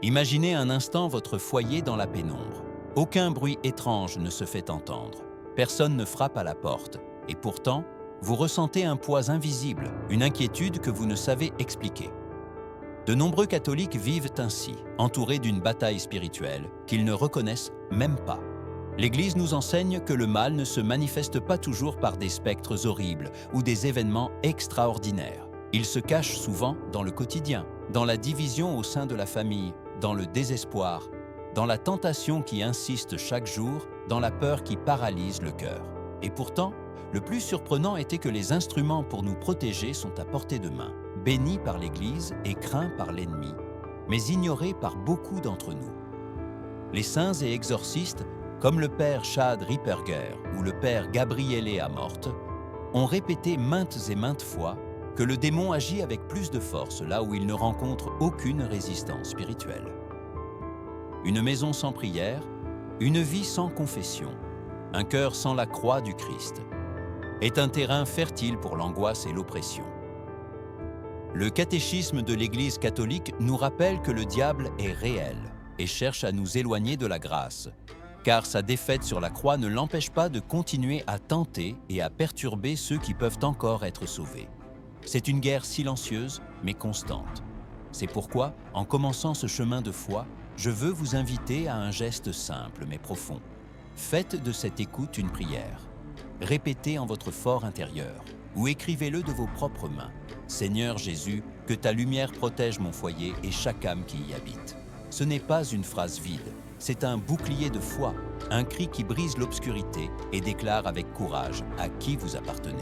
Imaginez un instant votre foyer dans la pénombre. Aucun bruit étrange ne se fait entendre. Personne ne frappe à la porte. Et pourtant, vous ressentez un poids invisible, une inquiétude que vous ne savez expliquer. De nombreux catholiques vivent ainsi, entourés d'une bataille spirituelle qu'ils ne reconnaissent même pas. L'Église nous enseigne que le mal ne se manifeste pas toujours par des spectres horribles ou des événements extraordinaires. Il se cache souvent dans le quotidien, dans la division au sein de la famille, dans le désespoir, dans la tentation qui insiste chaque jour, dans la peur qui paralyse le cœur. Et pourtant, le plus surprenant était que les instruments pour nous protéger sont à portée de main, bénis par l'Église et craints par l'ennemi, mais ignorés par beaucoup d'entre nous. Les saints et exorcistes, comme le père Chad Ripperger ou le père Gabriele Amorth, ont répété maintes et maintes fois que le démon agit avec plus de force là où il ne rencontre aucune résistance spirituelle. Une maison sans prière, une vie sans confession, un cœur sans la croix du Christ, est un terrain fertile pour l'angoisse et l'oppression. Le catéchisme de l'Église catholique nous rappelle que le diable est réel et cherche à nous éloigner de la grâce, car sa défaite sur la croix ne l'empêche pas de continuer à tenter et à perturber ceux qui peuvent encore être sauvés. C'est une guerre silencieuse mais constante. C'est pourquoi, en commençant ce chemin de foi, je veux vous inviter à un geste simple mais profond. Faites de cette écoute une prière. Répétez en votre fort intérieur ou écrivez-le de vos propres mains. Seigneur Jésus, que ta lumière protège mon foyer et chaque âme qui y habite. Ce n'est pas une phrase vide, c'est un bouclier de foi, un cri qui brise l'obscurité et déclare avec courage à qui vous appartenez.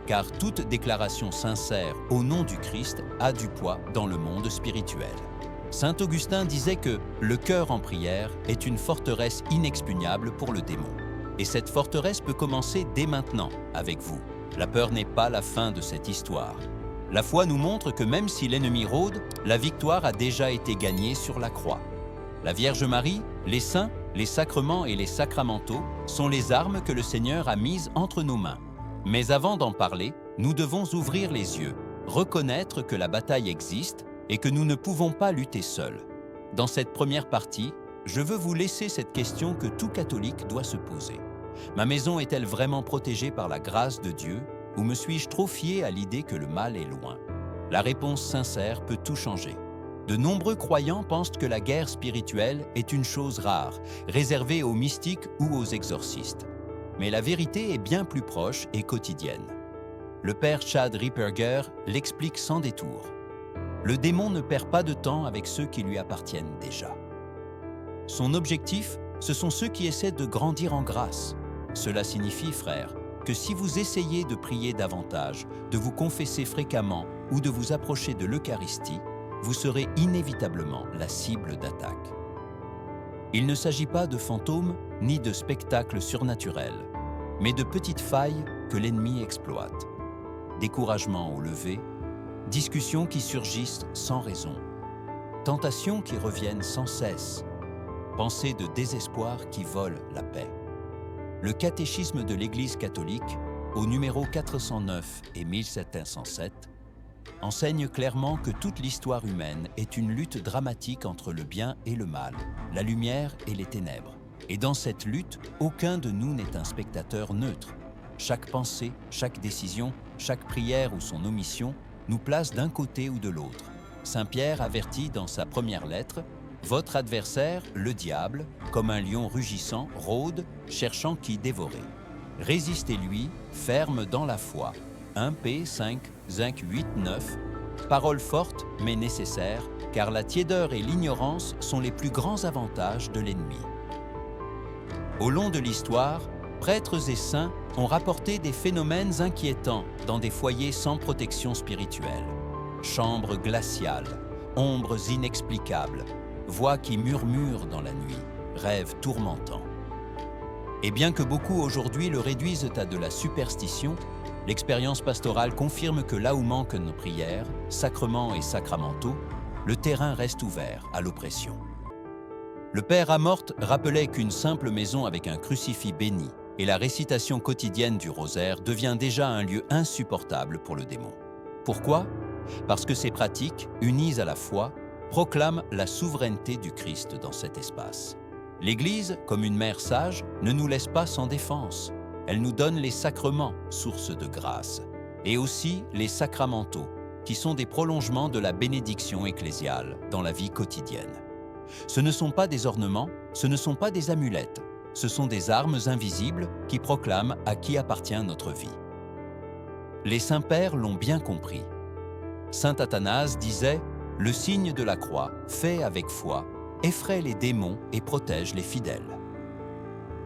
Car toute déclaration sincère au nom du Christ a du poids dans le monde spirituel. Saint Augustin disait que le cœur en prière est une forteresse inexpugnable pour le démon. Et cette forteresse peut commencer dès maintenant avec vous. La peur n'est pas la fin de cette histoire. La foi nous montre que même si l'ennemi rôde, la victoire a déjà été gagnée sur la croix. La Vierge Marie, les saints, les sacrements et les sacramentaux sont les armes que le Seigneur a mises entre nos mains. Mais avant d'en parler, nous devons ouvrir les yeux, reconnaître que la bataille existe et que nous ne pouvons pas lutter seuls. Dans cette première partie, je veux vous laisser cette question que tout catholique doit se poser. Ma maison est-elle vraiment protégée par la grâce de Dieu ou me suis-je trop fié à l'idée que le mal est loin? La réponse sincère peut tout changer. De nombreux croyants pensent que la guerre spirituelle est une chose rare, réservée aux mystiques ou aux exorcistes. Mais la vérité est bien plus proche et quotidienne. Le père Chad Ripperger l'explique sans détour. Le démon ne perd pas de temps avec ceux qui lui appartiennent déjà. Son objectif, ce sont ceux qui essaient de grandir en grâce. Cela signifie, frères, que si vous essayez de prier davantage, de vous confesser fréquemment ou de vous approcher de l'Eucharistie, vous serez inévitablement la cible d'attaque. Il ne s'agit pas de fantômes ni de spectacles surnaturels, mais de petites failles que l'ennemi exploite. Découragement au lever, discussions qui surgissent sans raison, tentations qui reviennent sans cesse, pensées de désespoir qui volent la paix. Le catéchisme de l'Église catholique, au numéro 409 et 1707, enseigne clairement que toute l'histoire humaine est une lutte dramatique entre le bien et le mal, la lumière et les ténèbres. Et dans cette lutte, aucun de nous n'est un spectateur neutre. Chaque pensée, chaque décision, chaque prière ou son omission nous place d'un côté ou de l'autre. Saint Pierre avertit dans sa première lettre « Votre adversaire, le diable, comme un lion rugissant, rôde, cherchant qui dévorer. Résistez-lui, ferme dans la foi. » 1 P 5, 8, 9. Paroles fortes mais nécessaires, car la tiédeur et l'ignorance sont les plus grands avantages de l'ennemi. Au long de l'histoire, prêtres et saints ont rapporté des phénomènes inquiétants dans des foyers sans protection spirituelle. Chambres glaciales, ombres inexplicables, voix qui murmurent dans la nuit, rêves tourmentants. Et bien que beaucoup aujourd'hui le réduisent à de la superstition, l'expérience pastorale confirme que là où manquent nos prières, sacrements et sacramentaux, le terrain reste ouvert à l'oppression. Le père Amorth rappelait qu'une simple maison avec un crucifix béni et la récitation quotidienne du rosaire devient déjà un lieu insupportable pour le démon. Pourquoi? Parce que ces pratiques, unies à la foi, proclame la souveraineté du Christ dans cet espace. L'Église, comme une mère sage, ne nous laisse pas sans défense. Elle nous donne les sacrements, source de grâce, et aussi les sacramentaux, qui sont des prolongements de la bénédiction ecclésiale dans la vie quotidienne. Ce ne sont pas des ornements, ce ne sont pas des amulettes, ce sont des armes invisibles qui proclament à qui appartient notre vie. Les saints-pères l'ont bien compris. Saint Athanase disait « Le signe de la croix, fait avec foi, effraie les démons et protège les fidèles. »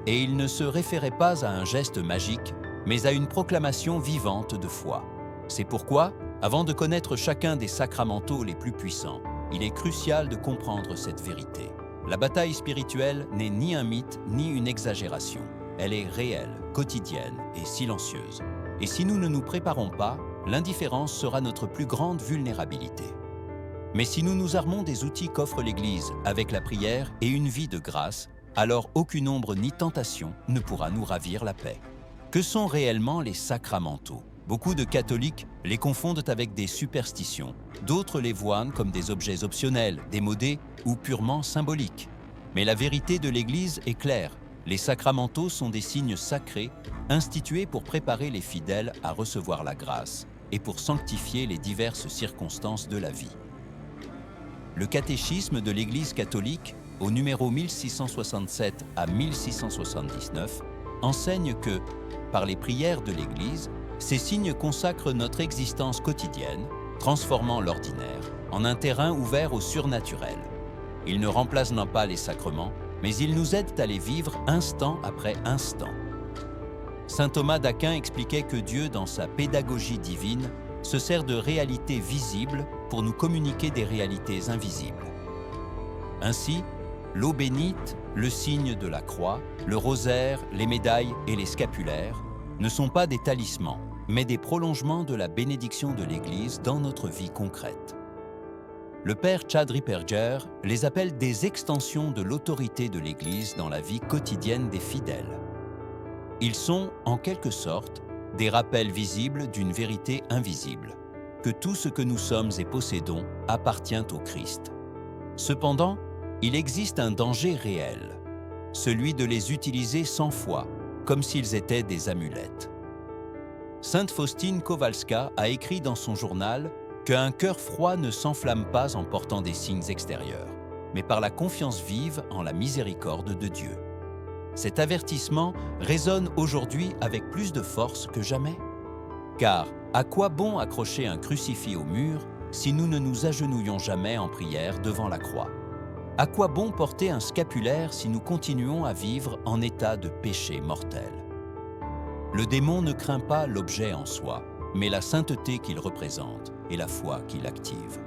Et il ne se référait pas à un geste magique, mais à une proclamation vivante de foi. C'est pourquoi, avant de connaître chacun des sacramentaux les plus puissants, il est crucial de comprendre cette vérité. La bataille spirituelle n'est ni un mythe ni une exagération. Elle est réelle, quotidienne et silencieuse. Et si nous ne nous préparons pas, l'indifférence sera notre plus grande vulnérabilité. Mais si nous nous armons des outils qu'offre l'Église avec la prière et une vie de grâce, alors aucune ombre ni tentation ne pourra nous ravir la paix. Que sont réellement les sacramentaux ? Beaucoup de catholiques les confondent avec des superstitions. D'autres les voient comme des objets optionnels, démodés ou purement symboliques. Mais la vérité de l'Église est claire. Les sacramentaux sont des signes sacrés institués pour préparer les fidèles à recevoir la grâce et pour sanctifier les diverses circonstances de la vie. Le catéchisme de l'Église catholique, au numéro 1667 à 1679, enseigne que, par les prières de l'Église, ces signes consacrent notre existence quotidienne, transformant l'ordinaire en un terrain ouvert au surnaturel. Ils ne remplacent non pas les sacrements, mais ils nous aident à les vivre instant après instant. Saint Thomas d'Aquin expliquait que Dieu, dans sa pédagogie divine, se sert de réalités visibles pour nous communiquer des réalités invisibles. Ainsi, l'eau bénite, le signe de la croix, le rosaire, les médailles et les scapulaires ne sont pas des talismans, mais des prolongements de la bénédiction de l'Église dans notre vie concrète. Le père Chad Ripperger les appelle des extensions de l'autorité de l'Église dans la vie quotidienne des fidèles. Ils sont, en quelque sorte, des rappels visibles d'une vérité invisible, que tout ce que nous sommes et possédons appartient au Christ. Cependant, il existe un danger réel, celui de les utiliser sans foi, comme s'ils étaient des amulettes. Sainte Faustine Kowalska a écrit dans son journal qu'un cœur froid ne s'enflamme pas en portant des signes extérieurs, mais par la confiance vive en la miséricorde de Dieu. Cet avertissement résonne aujourd'hui avec plus de force que jamais. Car à quoi bon accrocher un crucifix au mur si nous ne nous agenouillons jamais en prière devant la croix ? À quoi bon porter un scapulaire si nous continuons à vivre en état de péché mortel ? Le démon ne craint pas l'objet en soi, mais la sainteté qu'il représente et la foi qu'il active.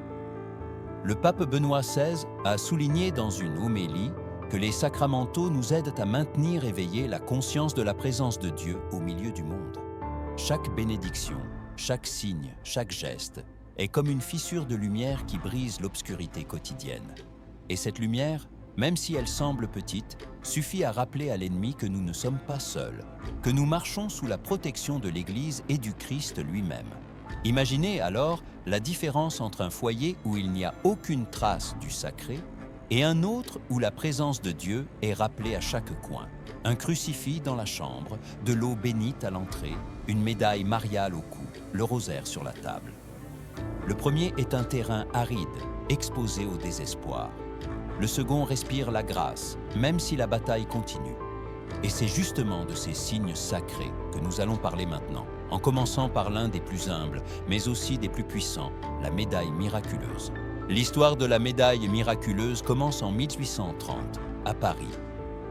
Le pape Benoît XVI a souligné dans une homélie que les sacramentaux nous aident à maintenir éveillée la conscience de la présence de Dieu au milieu du monde. Chaque bénédiction, chaque signe, chaque geste est comme une fissure de lumière qui brise l'obscurité quotidienne. Et cette lumière, même si elle semble petite, suffit à rappeler à l'ennemi que nous ne sommes pas seuls, que nous marchons sous la protection de l'Église et du Christ lui-même. Imaginez alors la différence entre un foyer où il n'y a aucune trace du sacré et un autre où la présence de Dieu est rappelée à chaque coin. Un crucifix dans la chambre, de l'eau bénite à l'entrée, une médaille mariale au cou, le rosaire sur la table. Le premier est un terrain aride, exposé au désespoir. Le second respire la grâce, même si la bataille continue. Et c'est justement de ces signes sacrés que nous allons parler maintenant, en commençant par l'un des plus humbles, mais aussi des plus puissants, la médaille miraculeuse. L'histoire de la médaille miraculeuse commence en 1830, à Paris,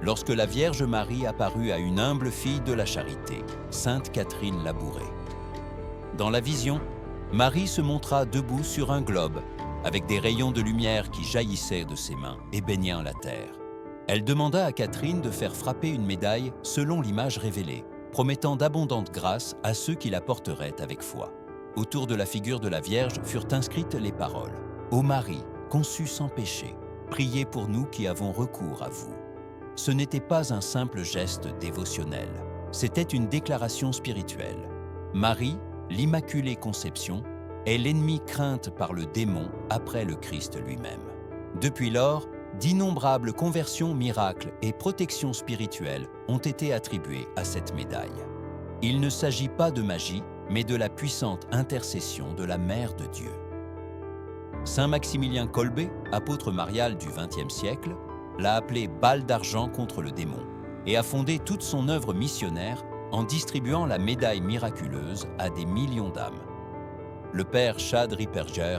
lorsque la Vierge Marie apparut à une humble fille de la charité, Sainte Catherine Labouré. Dans la vision, Marie se montra debout sur un globe, avec des rayons de lumière qui jaillissaient de ses mains et baignant la terre. Elle demanda à Catherine de faire frapper une médaille selon l'image révélée, promettant d'abondantes grâces à ceux qui la porteraient avec foi. Autour de la figure de la Vierge furent inscrites les paroles « Ô Marie, conçue sans péché, priez pour nous qui avons recours à vous ». Ce n'était pas un simple geste dévotionnel, c'était une déclaration spirituelle. Marie, l'Immaculée Conception, est l'ennemie crainte par le démon après le Christ lui-même. Depuis lors, d'innombrables conversions miracles et protections spirituelles ont été attribuées à cette médaille. Il ne s'agit pas de magie, mais de la puissante intercession de la Mère de Dieu. Saint Maximilien Kolbe, apôtre marial du XXe siècle, l'a appelée balle d'argent contre le démon et a fondé toute son œuvre missionnaire en distribuant la médaille miraculeuse à des millions d'âmes. Le père Chad Ripperger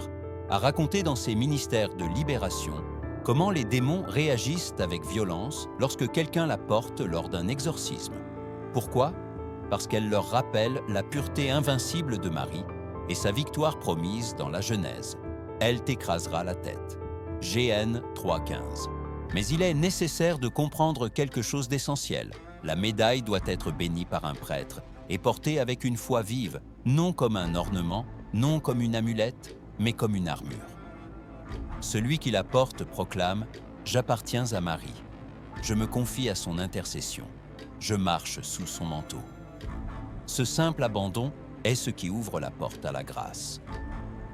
a raconté dans ses ministères de libération comment les démons réagissent avec violence lorsque quelqu'un la porte lors d'un exorcisme. Pourquoi ? Parce qu'elle leur rappelle la pureté invincible de Marie et sa victoire promise dans la Genèse. Elle t'écrasera la tête. GN 3,15. Mais il est nécessaire de comprendre quelque chose d'essentiel. La médaille doit être bénie par un prêtre et portée avec une foi vive, non comme un ornement, non comme une amulette, mais comme une armure. Celui qui la porte proclame « J'appartiens à Marie. Je me confie à son intercession. Je marche sous son manteau. » Ce simple abandon est ce qui ouvre la porte à la grâce.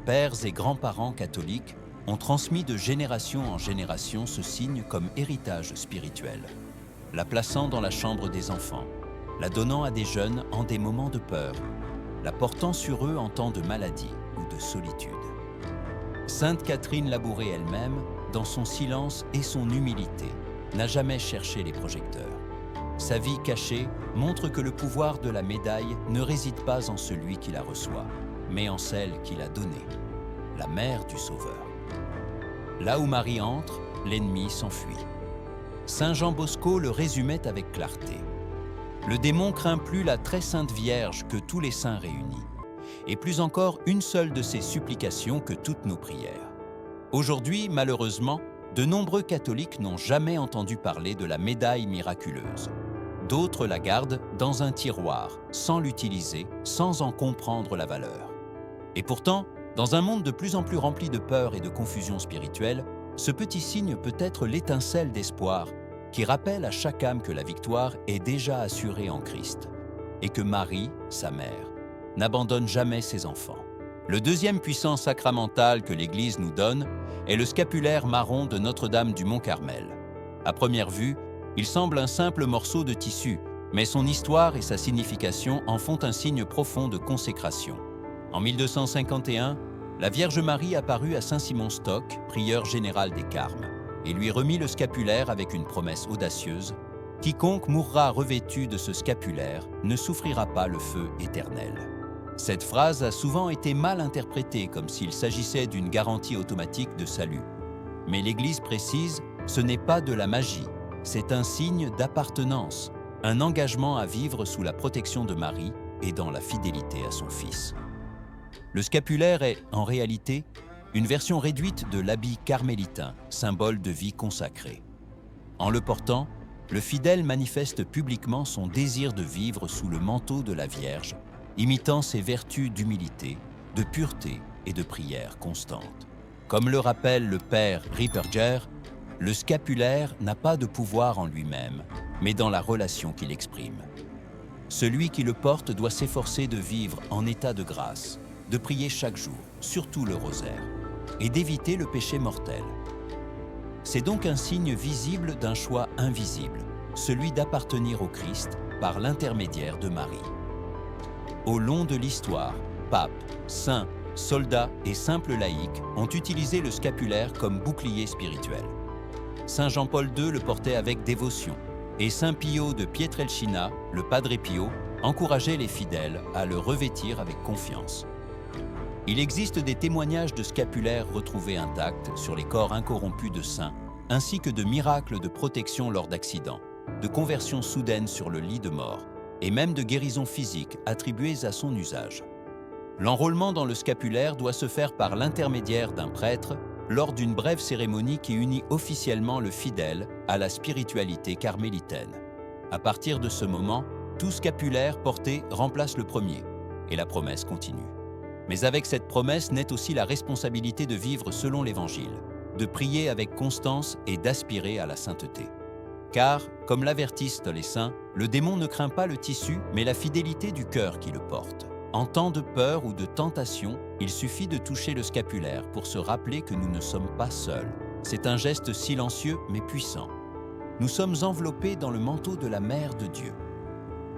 Pères et grands-parents catholiques ont transmis de génération en génération ce signe comme héritage spirituel, la plaçant dans la chambre des enfants, la donnant à des jeunes en des moments de peur, la portant sur eux en temps de maladie ou de solitude. Sainte Catherine Labouré elle-même, dans son silence et son humilité, n'a jamais cherché les projecteurs. Sa vie cachée montre que le pouvoir de la médaille ne réside pas en celui qui la reçoit, mais en celle qui l'a donnée, la mère du Sauveur. Là où Marie entre, l'ennemi s'enfuit. Saint Jean Bosco le résumait avec clarté. Le démon craint plus la très sainte Vierge que tous les saints réunis, et plus encore une seule de ses supplications que toutes nos prières. Aujourd'hui, malheureusement, de nombreux catholiques n'ont jamais entendu parler de la médaille miraculeuse. D'autres la gardent dans un tiroir, sans l'utiliser, sans en comprendre la valeur. Et pourtant, dans un monde de plus en plus rempli de peur et de confusion spirituelle, ce petit signe peut être l'étincelle d'espoir qui rappelle à chaque âme que la victoire est déjà assurée en Christ et que Marie, sa mère, n'abandonne jamais ses enfants. Le deuxième puissant sacramental que l'Église nous donne est le scapulaire marron de Notre-Dame du Mont-Carmel. À première vue, il semble un simple morceau de tissu, mais son histoire et sa signification en font un signe profond de consécration. En 1251, la Vierge Marie apparut à Saint-Simon Stock, prieur général des Carmes, et lui remit le scapulaire avec une promesse audacieuse : « Quiconque mourra revêtu de ce scapulaire ne souffrira pas le feu éternel. » Cette phrase a souvent été mal interprétée comme s'il s'agissait d'une garantie automatique de salut. Mais l'Église précise, ce n'est pas de la magie, c'est un signe d'appartenance, un engagement à vivre sous la protection de Marie et dans la fidélité à son Fils. Le scapulaire est, en réalité, une version réduite de l'habit carmélitain, symbole de vie consacrée. En le portant, le fidèle manifeste publiquement son désir de vivre sous le manteau de la Vierge, imitant ses vertus d'humilité, de pureté et de prière constante. Comme le rappelle le père Ripperger, le scapulaire n'a pas de pouvoir en lui-même, mais dans la relation qu'il exprime. Celui qui le porte doit s'efforcer de vivre en état de grâce, de prier chaque jour, surtout le rosaire, et d'éviter le péché mortel. C'est donc un signe visible d'un choix invisible, celui d'appartenir au Christ par l'intermédiaire de Marie. Au long de l'histoire, papes, saints, soldats et simples laïcs ont utilisé le scapulaire comme bouclier spirituel. Saint Jean-Paul II le portait avec dévotion, et Saint Pio de Pietrelcina, le Padre Pio, encourageait les fidèles à le revêtir avec confiance. Il existe des témoignages de scapulaires retrouvés intacts sur les corps incorrompus de saints, ainsi que de miracles de protection lors d'accidents, de conversions soudaines sur le lit de mort, et même de guérisons physiques attribuées à son usage. L'enrôlement dans le scapulaire doit se faire par l'intermédiaire d'un prêtre lors d'une brève cérémonie qui unit officiellement le fidèle à la spiritualité carmélitaine. À partir de ce moment, tout scapulaire porté remplace le premier, et la promesse continue. Mais avec cette promesse naît aussi la responsabilité de vivre selon l'Évangile, de prier avec constance et d'aspirer à la sainteté. Car, comme l'avertissent les saints, le démon ne craint pas le tissu, mais la fidélité du cœur qui le porte. En temps de peur ou de tentation, il suffit de toucher le scapulaire pour se rappeler que nous ne sommes pas seuls, C'est un geste silencieux mais puissant. Nous sommes enveloppés dans le manteau de la Mère de Dieu.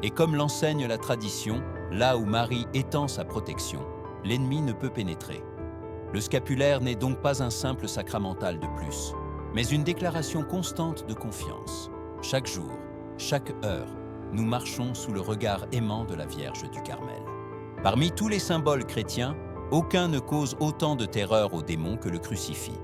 Et comme l'enseigne la tradition, là où Marie étend sa protection, l'ennemi ne peut pénétrer. Le scapulaire n'est donc pas un simple sacramental de plus, mais une déclaration constante de confiance. Chaque jour, chaque heure, nous marchons sous le regard aimant de la Vierge du Carmel. Parmi tous les symboles chrétiens, aucun ne cause autant de terreur aux démons que le crucifix.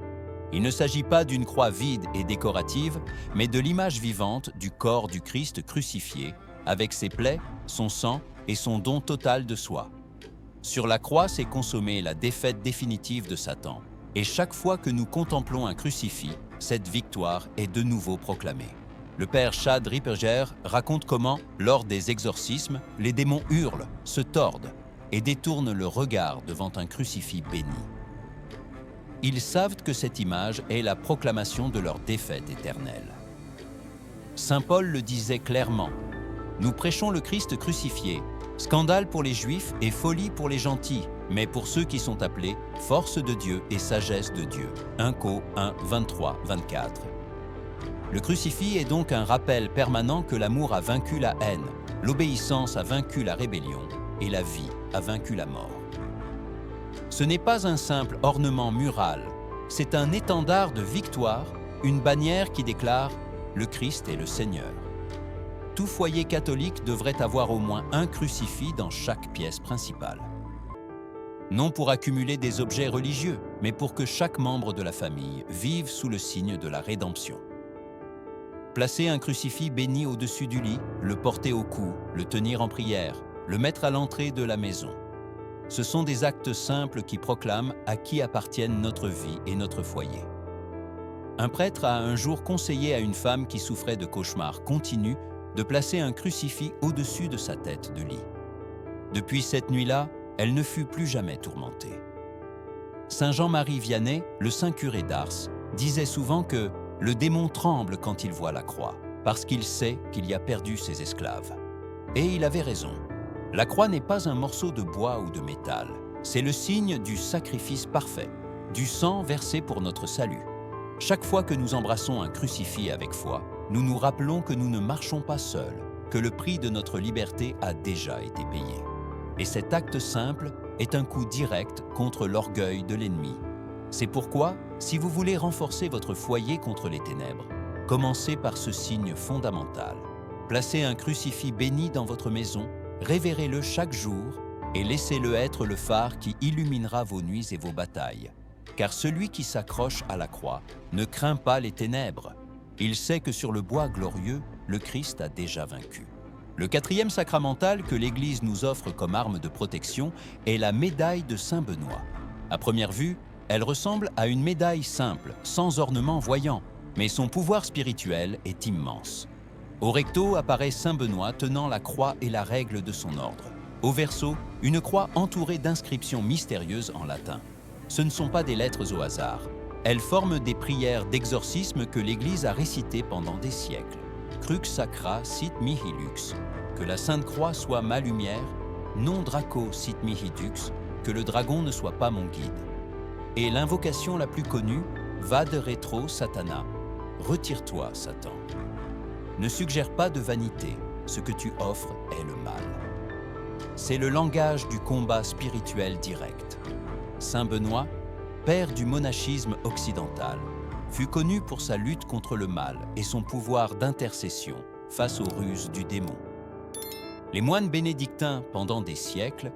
Il ne s'agit pas d'une croix vide et décorative, mais de l'image vivante du corps du Christ crucifié, avec ses plaies, son sang et son don total de soi. Sur la croix s'est consommée la défaite définitive de Satan, et chaque fois que nous contemplons un crucifix, cette victoire est de nouveau proclamée. Le père Chad Ripperger raconte comment, lors des exorcismes, les démons hurlent, se tordent et détournent le regard devant un crucifix béni. Ils savent que cette image est la proclamation de leur défaite éternelle. Saint Paul le disait clairement, « Nous prêchons le Christ crucifié, scandale pour les Juifs et folie pour les gentils, mais pour ceux qui sont appelés, force de Dieu et sagesse de Dieu. » 1 Cor 1, 23-24. Le crucifix est donc un rappel permanent que l'amour a vaincu la haine, l'obéissance a vaincu la rébellion et la vie a vaincu la mort. Ce n'est pas un simple ornement mural, c'est un étendard de victoire, une bannière qui déclare « Le Christ est le Seigneur ». Tout foyer catholique devrait avoir au moins un crucifix dans chaque pièce principale. Non pour accumuler des objets religieux, mais pour que chaque membre de la famille vive sous le signe de la rédemption. Placer un crucifix béni au-dessus du lit, le porter au cou, le tenir en prière, le mettre à l'entrée de la maison. Ce sont des actes simples qui proclament à qui appartiennent notre vie et notre foyer. Un prêtre a un jour conseillé à une femme qui souffrait de cauchemars continus de placer un crucifix au-dessus de sa tête de lit. Depuis cette nuit-là, elle ne fut plus jamais tourmentée. Saint Jean-Marie Vianney, le saint curé d'Ars, disait souvent que le démon tremble quand il voit la croix, parce qu'il sait qu'il y a perdu ses esclaves. Et il avait raison. La croix n'est pas un morceau de bois ou de métal, c'est le signe du sacrifice parfait, du sang versé pour notre salut. Chaque fois que nous embrassons un crucifix avec foi, nous nous rappelons que nous ne marchons pas seuls, que le prix de notre liberté a déjà été payé. Et cet acte simple est un coup direct contre l'orgueil de l'ennemi. C'est pourquoi, si vous voulez renforcer votre foyer contre les ténèbres, commencez par ce signe fondamental. Placez un crucifix béni dans votre maison, révérez-le chaque jour et laissez-le être le phare qui illuminera vos nuits et vos batailles. Car celui qui s'accroche à la croix ne craint pas les ténèbres. Il sait que sur le bois glorieux, le Christ a déjà vaincu. Le quatrième sacramental que l'Église nous offre comme arme de protection est la médaille de Saint Benoît. À première vue, elle ressemble à une médaille simple, sans ornement voyant, mais son pouvoir spirituel est immense. Au recto apparaît Saint Benoît tenant la croix et la règle de son ordre. Au verso, une croix entourée d'inscriptions mystérieuses en latin. Ce ne sont pas des lettres au hasard. Elles forment des prières d'exorcisme que l'Église a récitées pendant des siècles. Crux sacra sit mihi lux, que la Sainte Croix soit ma lumière, non draco sit mihi dux, que le dragon ne soit pas mon guide. Et l'invocation la plus connue, Vade retro Satana, retire-toi Satan. Ne suggère pas de vanité, ce que tu offres est le mal. C'est le langage du combat spirituel direct. Saint Benoît, père du monachisme occidental, fut connu pour sa lutte contre le mal et son pouvoir d'intercession face aux ruses du démon. Les moines bénédictins, pendant des siècles,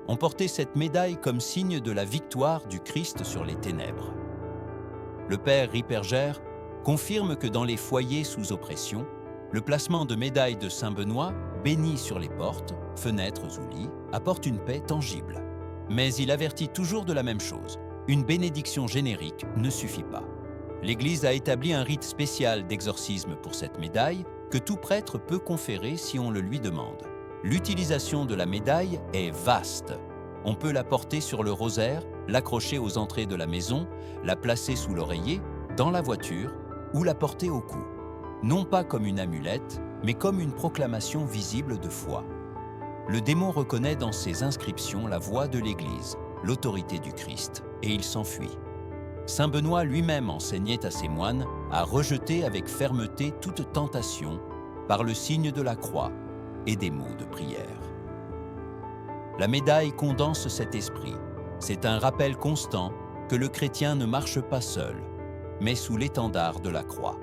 ont porté cette médaille comme signe de la victoire du Christ sur les ténèbres. Le père Ripperger confirme que dans les foyers sous oppression, le placement de médailles de Saint Benoît, bénies sur les portes, fenêtres ou lits, apporte une paix tangible. Mais il avertit toujours de la même chose, une bénédiction générique ne suffit pas. L'Église a établi un rite spécial d'exorcisme pour cette médaille que tout prêtre peut conférer si on le lui demande. L'utilisation de la médaille est vaste. On peut la porter sur le rosaire, l'accrocher aux entrées de la maison, la placer sous l'oreiller, dans la voiture ou la porter au cou. Non pas comme une amulette, mais comme une proclamation visible de foi. Le démon reconnaît dans ces inscriptions la voix de l'Église, l'autorité du Christ, et il s'enfuit. Saint Benoît lui-même enseignait à ses moines à rejeter avec fermeté toute tentation par le signe de la croix et des mots de prière. La médaille condense cet esprit. C'est un rappel constant que le chrétien ne marche pas seul, mais sous l'étendard de la croix.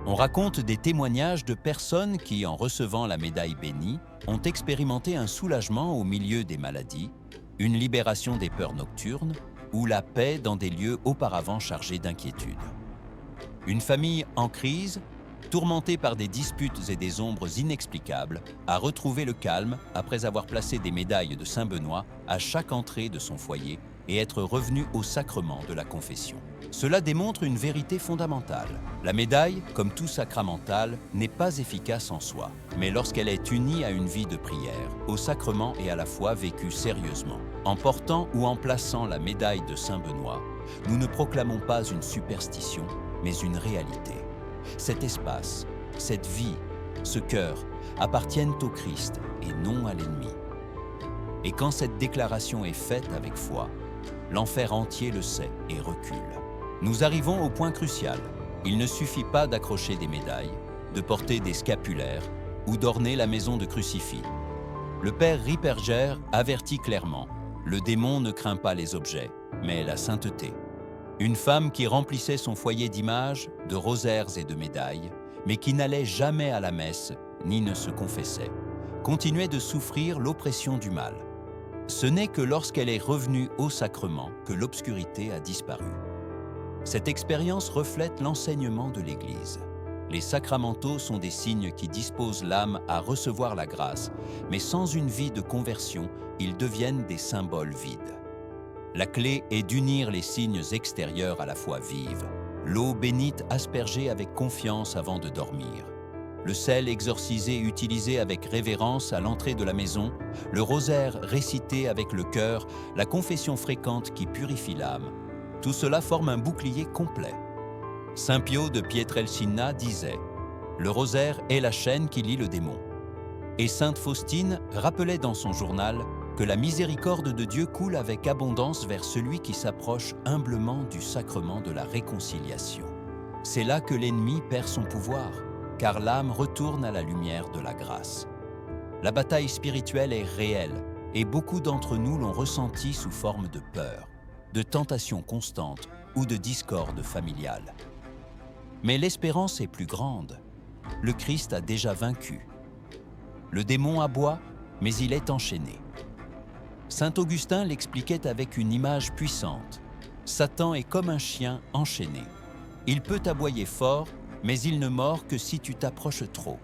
On raconte des témoignages de personnes qui, en recevant la médaille bénie, ont expérimenté un soulagement au milieu des maladies, une libération des peurs nocturnes ou la paix dans des lieux auparavant chargés d'inquiétude. Une famille en crise, tourmentée par des disputes et des ombres inexplicables, a retrouvé le calme après avoir placé des médailles de Saint Benoît à chaque entrée de son foyer et être revenu au sacrement de la confession. Cela démontre une vérité fondamentale. La médaille, comme tout sacramental, n'est pas efficace en soi, mais lorsqu'elle est unie à une vie de prière, au sacrement et à la foi vécue sérieusement. En portant ou en plaçant la médaille de Saint Benoît, nous ne proclamons pas une superstition, mais une réalité. Cet espace, cette vie, ce cœur appartiennent au Christ et non à l'ennemi. Et quand cette déclaration est faite avec foi, l'enfer entier le sait et recule. Nous arrivons au point crucial. Il ne suffit pas d'accrocher des médailles, de porter des scapulaires ou d'orner la maison de crucifix. Le père Ripperger avertit clairement, le démon ne craint pas les objets, mais la sainteté. Une femme qui remplissait son foyer d'images, de rosaires et de médailles, mais qui n'allait jamais à la messe ni ne se confessait, continuait de souffrir l'oppression du mal. Ce n'est que lorsqu'elle est revenue au sacrement que l'obscurité a disparu. Cette expérience reflète l'enseignement de l'Église. Les sacramentaux sont des signes qui disposent l'âme à recevoir la grâce, mais sans une vie de conversion, ils deviennent des symboles vides. La clé est d'unir les signes extérieurs à la foi vive, l'eau bénite aspergée avec confiance avant de dormir, le sel exorcisé utilisé avec révérence à l'entrée de la maison, le rosaire récité avec le cœur, la confession fréquente qui purifie l'âme. Tout cela forme un bouclier complet. Saint Pio de Pietrelcina disait « Le rosaire est la chaîne qui lie le démon ». Et sainte Faustine rappelait dans son journal que la miséricorde de Dieu coule avec abondance vers celui qui s'approche humblement du sacrement de la réconciliation. C'est là que l'ennemi perd son pouvoir, car l'âme retourne à la lumière de la grâce. La bataille spirituelle est réelle, et beaucoup d'entre nous l'ont ressentie sous forme de peur, de tentation constante ou de discorde familiale. Mais l'espérance est plus grande. Le Christ a déjà vaincu. Le démon aboie, mais il est enchaîné. Saint Augustin l'expliquait avec une image puissante. Satan est comme un chien enchaîné. Il peut aboyer fort, mais il ne mord que si tu t'approches trop.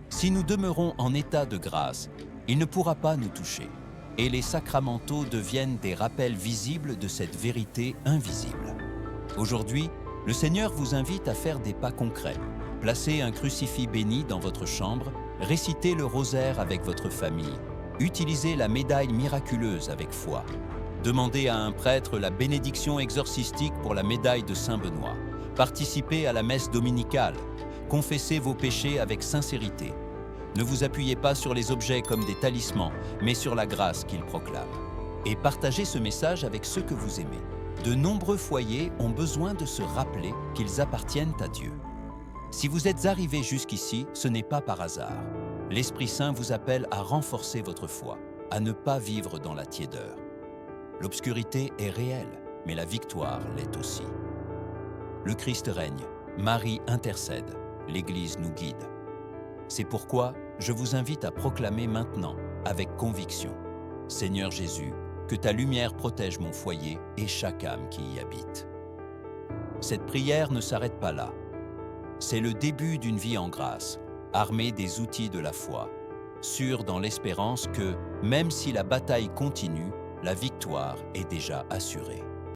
Si nous demeurons en état de grâce, il ne pourra pas nous toucher. Et les sacramentaux deviennent des rappels visibles de cette vérité invisible. Aujourd'hui, le Seigneur vous invite à faire des pas concrets. Placez un crucifix béni dans votre chambre, récitez le rosaire avec votre famille, utilisez la médaille miraculeuse avec foi. Demandez à un prêtre la bénédiction exorcistique pour la médaille de Saint Benoît. Participez à la messe dominicale. Confessez vos péchés avec sincérité. Ne vous appuyez pas sur les objets comme des talismans, mais sur la grâce qu'ils proclament. Et partagez ce message avec ceux que vous aimez. De nombreux foyers ont besoin de se rappeler qu'ils appartiennent à Dieu. Si vous êtes arrivé jusqu'ici, ce n'est pas par hasard. L'Esprit Saint vous appelle à renforcer votre foi, à ne pas vivre dans la tiédeur. L'obscurité est réelle, mais la victoire l'est aussi. Le Christ règne, Marie intercède, l'Église nous guide. C'est pourquoi je vous invite à proclamer maintenant, avec conviction, « Seigneur Jésus, que ta lumière protège mon foyer et chaque âme qui y habite. » Cette prière ne s'arrête pas là. C'est le début d'une vie en grâce, armée des outils de la foi, sûre dans l'espérance que, même si la bataille continue, la victoire est déjà assurée.